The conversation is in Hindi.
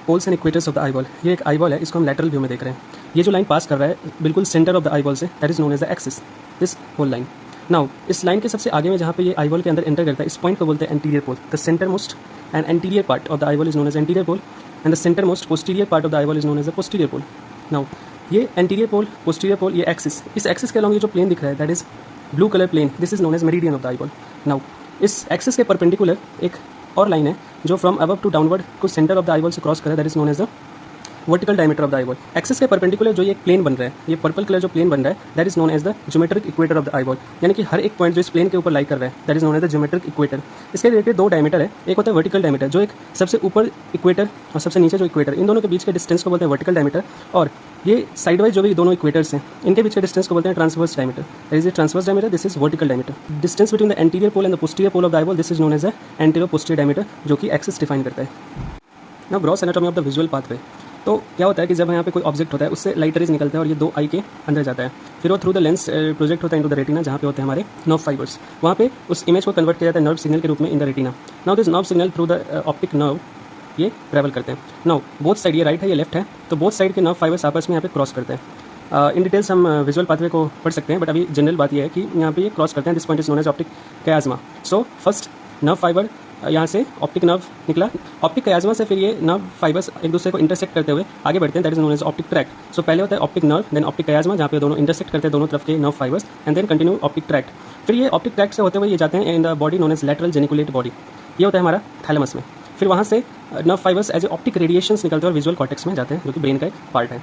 Poles and equators of the eyeball. ये एक आईबॉल है, इसको हम लैटरल व्यू में देख रहे हैं। ये जो लाइन पास कर रहा है बिल्कुल सेंटर ऑफ द आईबॉल से, that is known as the axis, this whole line. Now इस लाइन के सबसे आगे में जहाँ पे ये आईबॉल के अंदर एंटर करता है, इस पॉइंट को बोलते हैं anterior pole. The centre most and anterior part of the eyeball is known as anterior pole and the centre most posterior part of the eyeball is known as the posterior pole. Now ये एंटीरियर पोल, पोस्टीरियर पोल, ये एक्सिस, इस एक्सिस के अलॉन्ग ये जो प्लेन दिख रहा है that is blue colour plane, this is known as meridian of the eyeball. Now इस एक्सिस के परपेंडिकुलर एक और लाइन है जो फ्रॉम अबव टू डाउनवर्ड को सेंटर ऑफ द आईबॉल से क्रॉस कर रहा है, that is known as the vertical diameter of the eyeball. Axis के परपेंडिकुलर जो ये प्लेन बन रहा है, ये पर्पल कलर जो प्लेन बन रहा है, that is known as the geometric equator of the eyeball. यानी कि हर एक पॉइंट जो इस प्लेन के ऊपर लाई कर रहा है that is known as the geometric equator. इसके रिलेटेड दो डायमीटर है, एक होता है वर्टिकल डायमीटर जो एक सबसे ऊपर इक्वेटर और सबसे नीचे जो इक्वेटर, इन दोनों के बीच के डिस्टेंस को बोलते हैं वर्टिकल डायमीटर, और ये साइड वाइज जो भी दोनों इक्वेटर्स हैं इनके बीच के डिस्टेंस को बोलते हैं transverse diameter. That is the transverse diameter, this is vertical diameter. Distance between the anterior pole and the posterior pole of the eyeball, this is known as the anterior posterior diameter, जो कि एक्सिस डिफाइन करता है। Now gross anatomy of the visual pathway. तो क्या होता है कि जब यहाँ पे कोई ऑब्जेक्ट होता है उससे लाइट रेज निकलता है और ये दो आई के अंदर जाता है, फिर वो थ्रू द लेंस प्रोजेक्ट होता है इनटू द रेटिना, जहाँ पे होते हैं हमारे नर्व फाइबर्स। वहाँ पे उस इमेज को कन्वर्ट किया जाता है नर्व सिग्नल के रूप में in the retina. Now this nerve signal through the optic nerve ये ट्रैवल करते हैं। नाउ बोथ साइड, ये राइट है ये लेफ्ट है, तो बोथ साइड के नर्व फाइबर्स आपस में यहाँ पे क्रॉस करते हैं। इन डिटेल्स हम विजुअल पाथवे को पढ़ सकते हैं, बट अभी जनरल बात यह है कि यहाँ पे ये क्रॉस करते हैं। This point is known as optic chiasma. So first nerve fibre यहाँ से ऑप्टिक नर्व निकला, ऑप्टिक कयाज्मा से फिर ये नर्व फाइबर्स एक दूसरे को इंटरसेक्ट करते हुए आगे बढ़ते हैं, that is known as optic tract. So पहले होता है optic nerve, then optic chiasma, जहाँ पे दोनों इंटरसेक्ट करते हैं दोनों तरफ के nerve fibres, and then continue optic tract. फिर ये ऑप्टिक ट्रैक्ट से होते हुए ये जाते हैं in the body known as lateral geniculate body, ये होता है हमारा थैलेमस में। फिर वहाँ से nerve fibres as a optic radiations निकलते हैं और विजुअल कॉर्टेक्स में जाते हैं, जो कि ब्रेन का एक पार्ट है।